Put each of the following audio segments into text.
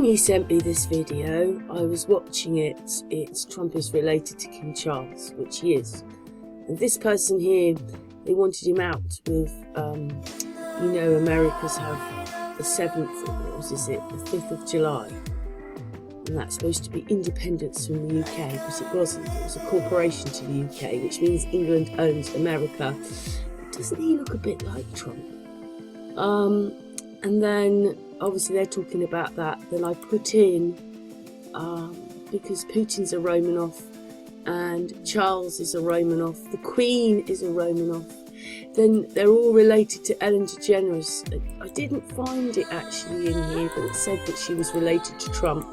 time he sent me this video, I was watching it. Trump is related to King Charles, which he is. And this person here, they wanted him out with, Americans have the 7th, the 5th of July. And that's supposed to be independence from the UK, but it wasn't. It was a corporation to the UK, which means England owns America. Doesn't he look a bit like Trump? And then, obviously, they're talking about that. Then I put in, because Putin's a Romanov, and Charles is a Romanov, the Queen is a Romanov, then they're all related to Ellen DeGeneres. I didn't find it actually in here, but it said that she was related to Trump.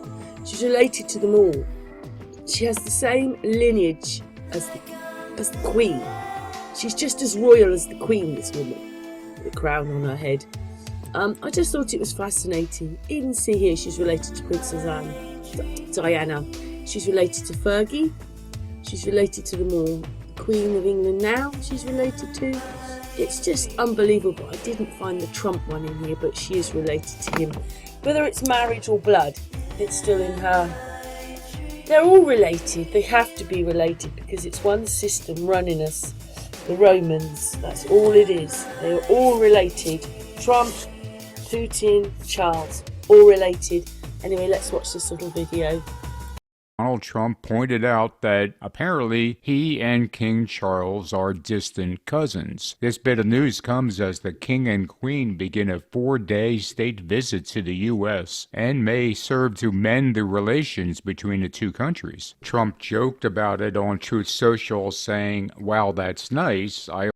She's related to them all. She has the same lineage as the Queen. She's just as royal as the Queen, this woman, with the crown on her head. I just thought it was fascinating. Even see here, she's related to Princess Diana. She's related to Fergie. She's related to them all. The Queen of England now, she's related to. It's just unbelievable. I didn't find the Trump one in here, but she is related to him. Whether it's marriage or blood, it's still in her. They're all related. They have to be related because it's one system running us. The Romans, that's all it is. They're all related. Trump, Putin, Charles, all related. Anyway, let's watch this little video. Donald Trump pointed out that apparently he and King Charles are distant cousins. This bit of news comes as the King and Queen begin a 4-day state visit to the U.S. and may serve to mend the relations between the two countries. Trump joked about it on Truth Social, saying, "Wow, that's nice. I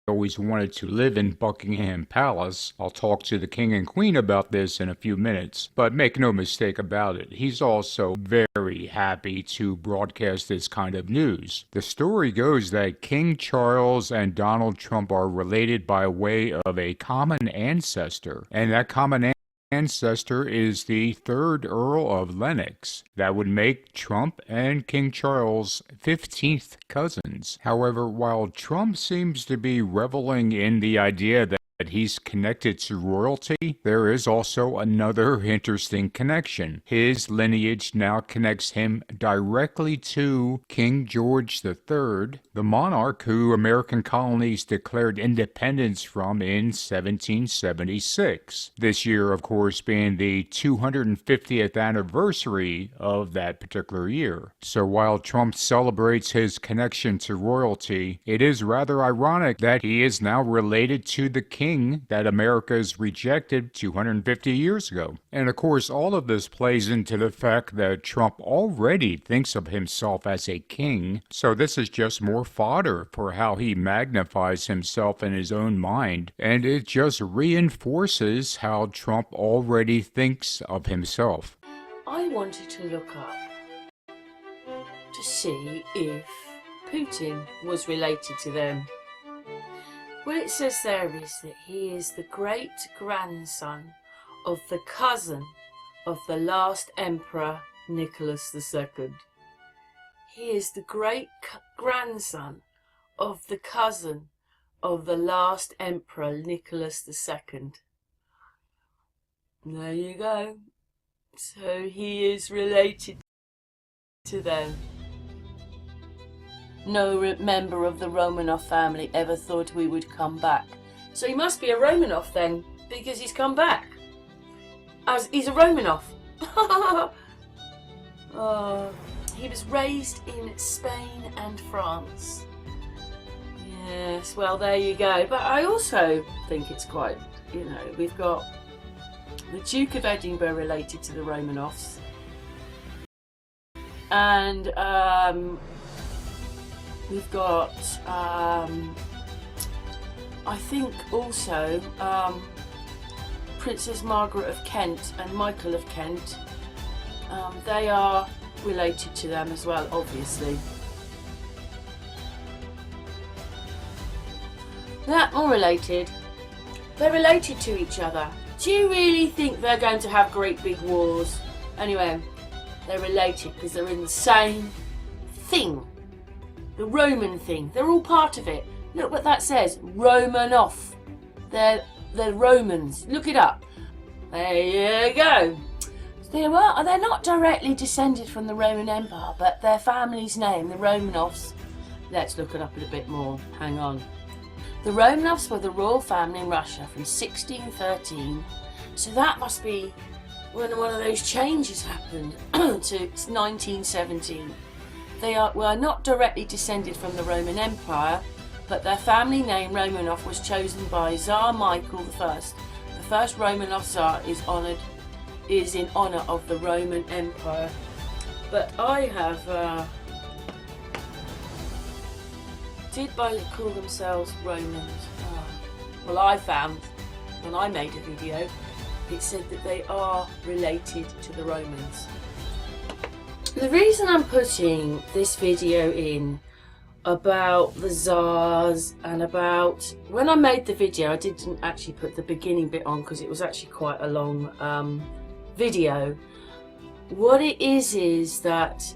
always wanted to live in Buckingham Palace. I'll talk to the King and Queen about this in a few minutes." But make no mistake about it, he's also very happy to broadcast this kind of news. The story goes that King Charles and Donald Trump are related by way of a common ancestor, and that common ancestor is the 3rd Earl of Lennox. That would make Trump and King Charles 15th cousins. However, while Trump seems to be reveling in the idea that he's connected to royalty, there is also another interesting connection. His lineage now connects him directly to King George III, the monarch who American colonies declared independence from in 1776. This year, of course, being the 250th anniversary of that particular year. So while Trump celebrates his connection to royalty, it is rather ironic that he is now related to the king that America's rejected 250 years ago. And of course, all of this plays into the fact that Trump already thinks of himself as a king, so this is just more fodder for how he magnifies himself in his own mind, and it just reinforces how Trump already thinks of himself. I wanted to look up to see if Putin was related to them. Well, it says there is that he is the great-grandson of the cousin of the last emperor, Nicholas II. He is the great-grandson of the cousin of the last emperor, Nicholas II. There you go. So he is related to them. No member of the Romanov family ever thought we would come back. So he must be a Romanov then, because he's come back. As he's a Romanov. He was raised in Spain and France. Yes, well, there you go. But I also think it's quite, we've got the Duke of Edinburgh related to the Romanovs. And, we've got, I think also, Princess Margaret of Kent and Michael of Kent. They are related to them as well, obviously. They're all related. They're related to each other. Do you really think they're going to have great big wars? Anyway, they're related because they're in the same thing. The Roman thing. They're all part of it. Look what that says. Romanov. They're Romans. Look it up. There you go. They're not directly descended from the Roman Empire, but their family's name, the Romanovs, let's look it up a bit more, hang on. The Romanovs were the royal family in Russia from 1613, so that must be when one of those changes happened to 1917. They were not directly descended from the Roman Empire, but their family name Romanov was chosen by Tsar Michael I. The first Romanov Tsar is in honour of the Roman Empire. But I have did they call themselves Romans? Well, I found when I made a video, it said that they are related to the Romans. The reason I'm putting this video in about the Tsars and about, when I made the video I didn't actually put the beginning bit on because it was actually quite a long video. What it is that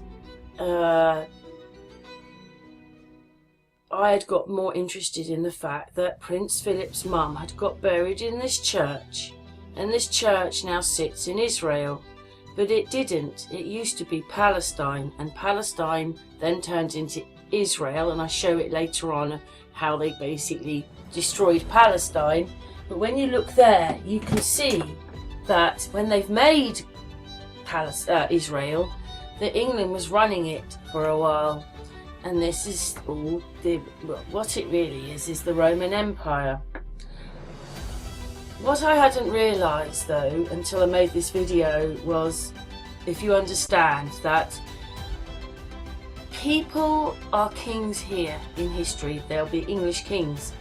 I had got more interested in the fact that Prince Philip's mum had got buried in this church, and this church now sits in Israel, but it didn't. It used to be Palestine, and Palestine then turned into Israel, and I show it later on how they basically destroyed Palestine. But when you look there, you can see that when they've made Israel, that England was running it for a while, and this is all what it really is the Roman Empire. What I hadn't realised though until I made this video was, if you understand that people are kings here in history, they'll be English kings,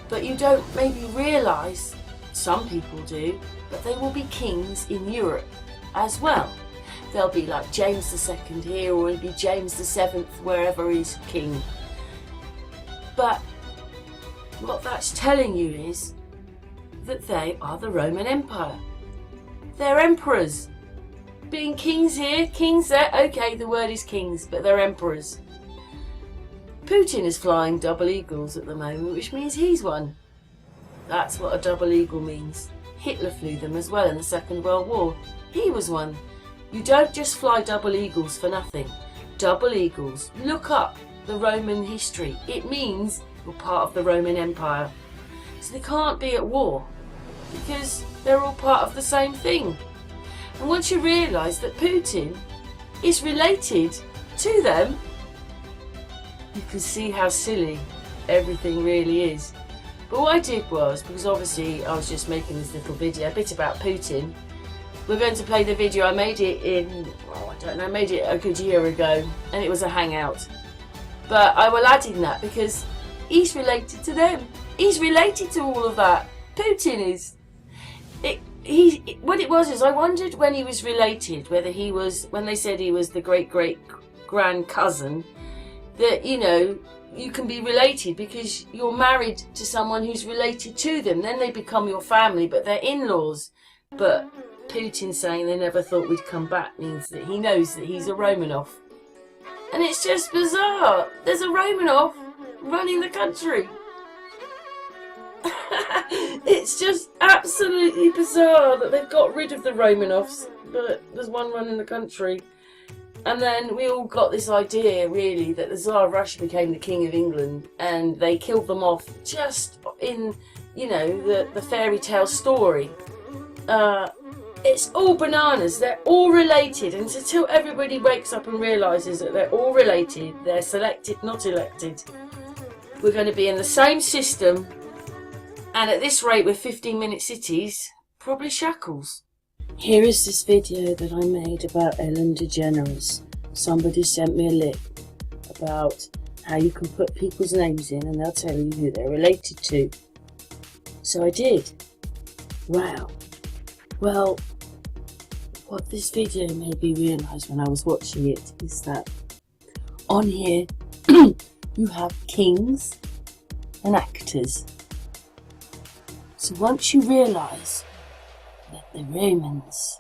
but you don't maybe realise, some people do, but they will be kings in Europe as well. They'll be like James II here, or it'll be James VII wherever he's king. But what that's telling you is that they are the Roman Empire. They're emperors. Being kings here, kings there, okay, the word is kings, but they're emperors. Putin is flying double eagles at the moment, which means he's one. That's what a double eagle means. Hitler flew them as well in the Second World War. He was one. You don't just fly double eagles for nothing. Double eagles, look up the Roman history. It means you're part of the Roman Empire. So they can't be at war, because they're all part of the same thing. And once you realise that Putin is related to them, you can see how silly everything really is. But what I did was, because obviously I was just making this little video, a bit about Putin, we're going to play the video. I made it in, I made it a good year ago, and it was a hangout. But I will add in that because he's related to them. He's related to all of that. Putin is. What it was is, I wondered when he was related, whether he was, when they said he was the great-great-grand cousin, that, you know, you can be related because you're married to someone who's related to them. Then they become your family, but they're in-laws. But Putin saying they never thought we'd come back means that he knows that he's a Romanov. And it's just bizarre. There's a Romanov running the country. It's just absolutely bizarre that they've got rid of the Romanovs, but there's one running the country. And then we all got this idea, really, that the Tsar of Russia became the King of England, and they killed them off just in, you know, the fairy tale story. It's all bananas. They're all related, and until everybody wakes up and realises that they're all related, they're selected, not elected, we're going to be in the same system, and at this rate with 15-minute cities, probably shackles. Here is this video that I made about Ellen DeGeneres. Somebody sent me a link about how you can put people's names in and they'll tell you who they're related to. So I did. Wow. Well, what this video made me realise when I was watching it is that on here you have kings and actors. So once you realise that the Romans,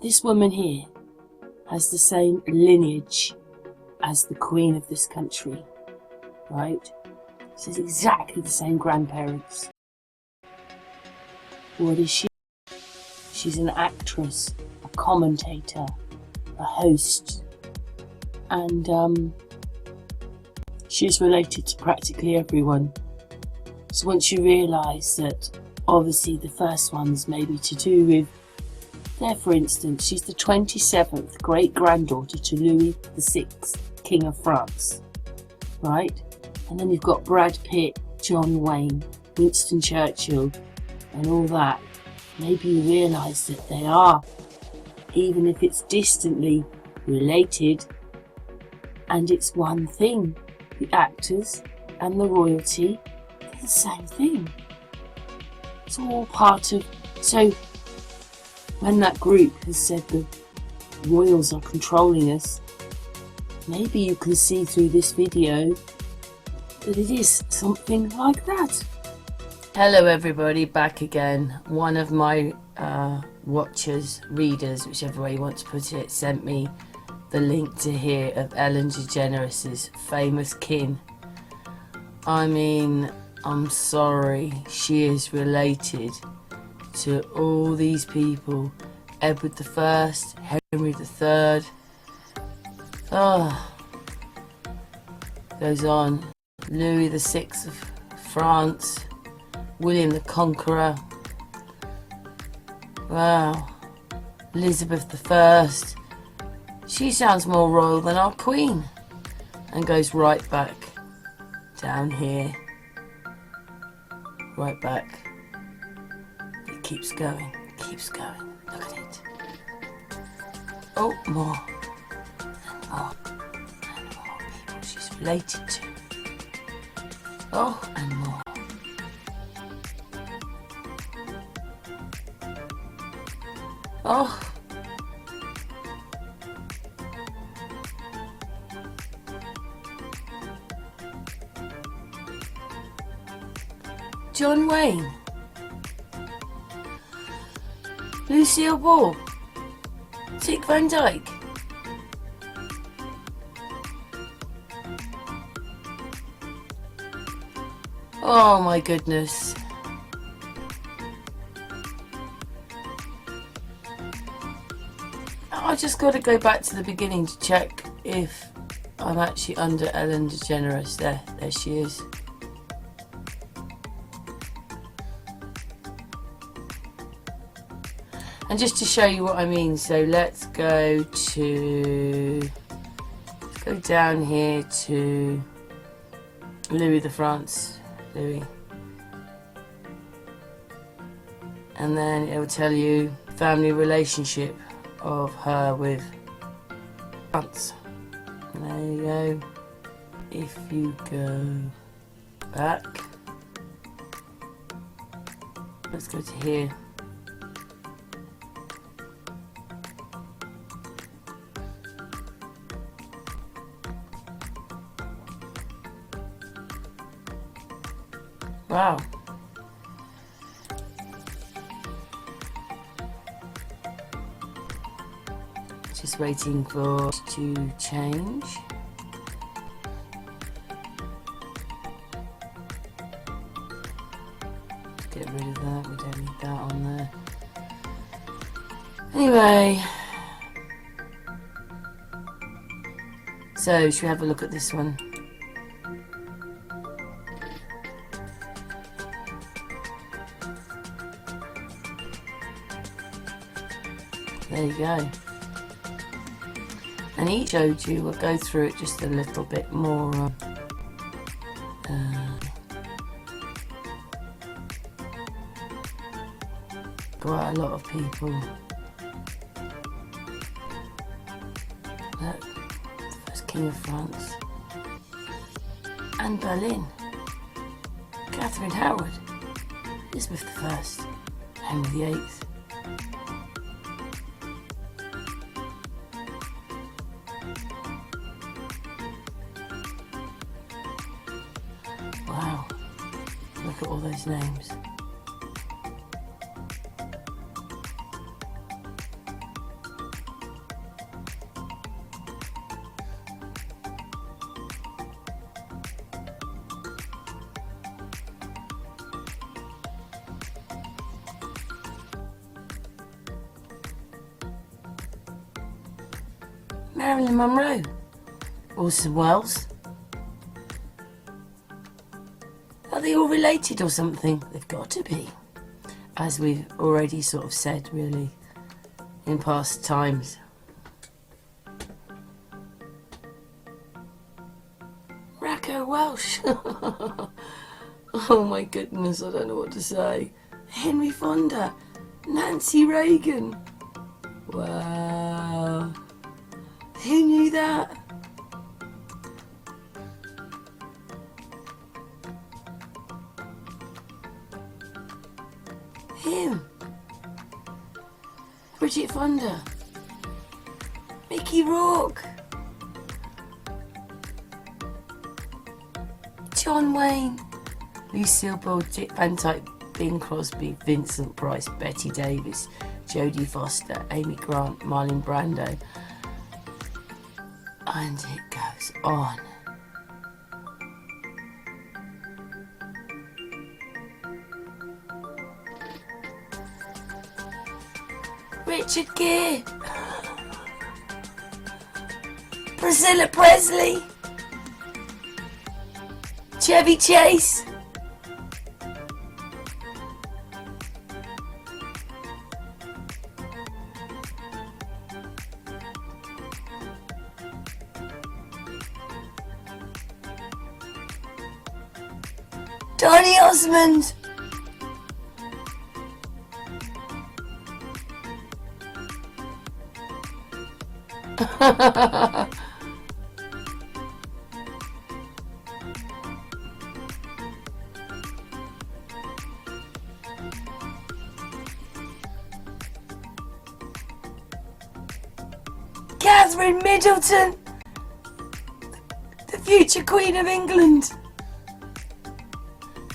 this woman here has the same lineage as the Queen of this country, right? She's exactly the same grandparents. What is she? She's an actress, a commentator, a host, and she's related to practically everyone. So once you realise that obviously the first one's maybe to do with, there for instance, she's the 27th great-granddaughter to Louis VI, King of France, right? And then you've got Brad Pitt, John Wayne, Winston Churchill, and all that. Maybe you realise that they are, even if it's distantly related, and it's one thing. The actors and the royalty, they're the same thing. It's all part of... So, when that group has said the royals are controlling us, maybe you can see through this video that it is something like that. Hello everybody, back again. One of my watchers, readers, whichever way you want to put it, sent me the link to hear of Ellen DeGeneres' famous kin. I mean, I'm sorry, she is related to all these people. Edward I, Henry III, goes on. Louis VI of France, William the Conqueror, wow, Elizabeth I. She sounds more royal than our Queen, and goes right back down here, right back. It keeps going, look at it. Oh, more and more and more people she's related to. Oh, and more. Oh. John Wayne, Lucille Ball, Dick Van Dyke, oh my goodness. I just got to go back to the beginning to check if I'm actually under Ellen DeGeneres. There she is. And just to show you what I mean, so let's go down here to Louis the France, Louis. And then it will tell you family relationship of her with France. And there you go. If you go back, let's go to here. Wow. Just waiting for it to change. Get rid of that, we don't need that on there. Anyway. So, should we have a look at this one? There you go. And he showed you, we'll go through it just a little bit more. Quite a lot of people. Look, the first King of France. Anne Boleyn. Catherine Howard. Elizabeth I. Henry VIII. Wow, look at all those names. Marilyn Monroe. Orson Welles. Are they all related or something? They've got to be. As we've already sort of said, really, in past times. Racco Welsh. Oh my goodness, I don't know what to say. Henry Fonda. Nancy Reagan. Wow. Who knew that? Him. Bridget Fonda. Mickey Rourke. John Wayne. Lucille Ball, Dick Van Dyke, Bing Crosby, Vincent Price, Betty Davis, Jodie Foster, Amy Grant, Marlon Brando. And it goes on. Richard Gere. Priscilla Presley. Chevy Chase. Donny Osmond. Catherine Middleton, the future Queen of England.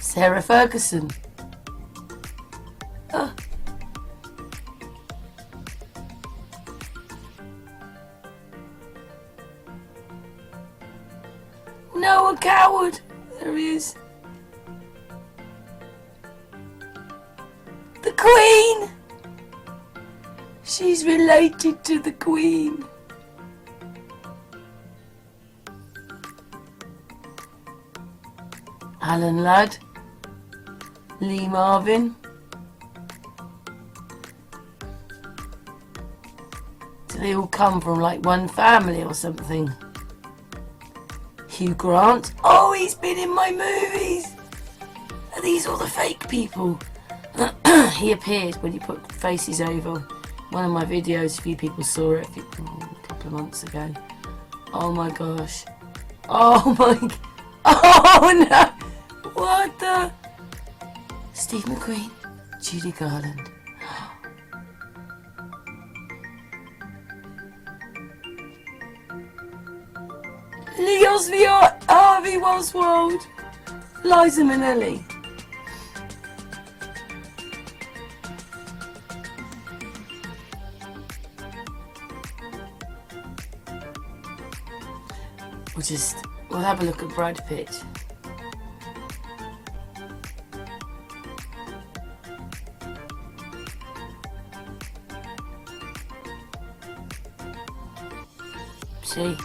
Sarah Ferguson. Noah Coward. There he is. The Queen. She's related to the Queen. Alan Ladd. Lee Marvin. Do they all come from like one family or something? Hugh Grant. Oh, he's been in my movies. Are these all the fake people? He appeared when you put faces over one of my videos. A few people saw it a couple of months ago. Oh my gosh. Oh my. Oh no. What the? Steve McQueen, Judy Garland. Lee Oswald, Harvey Oswald, Liza Minnelli. We'll have a look at Brad Pitt. See?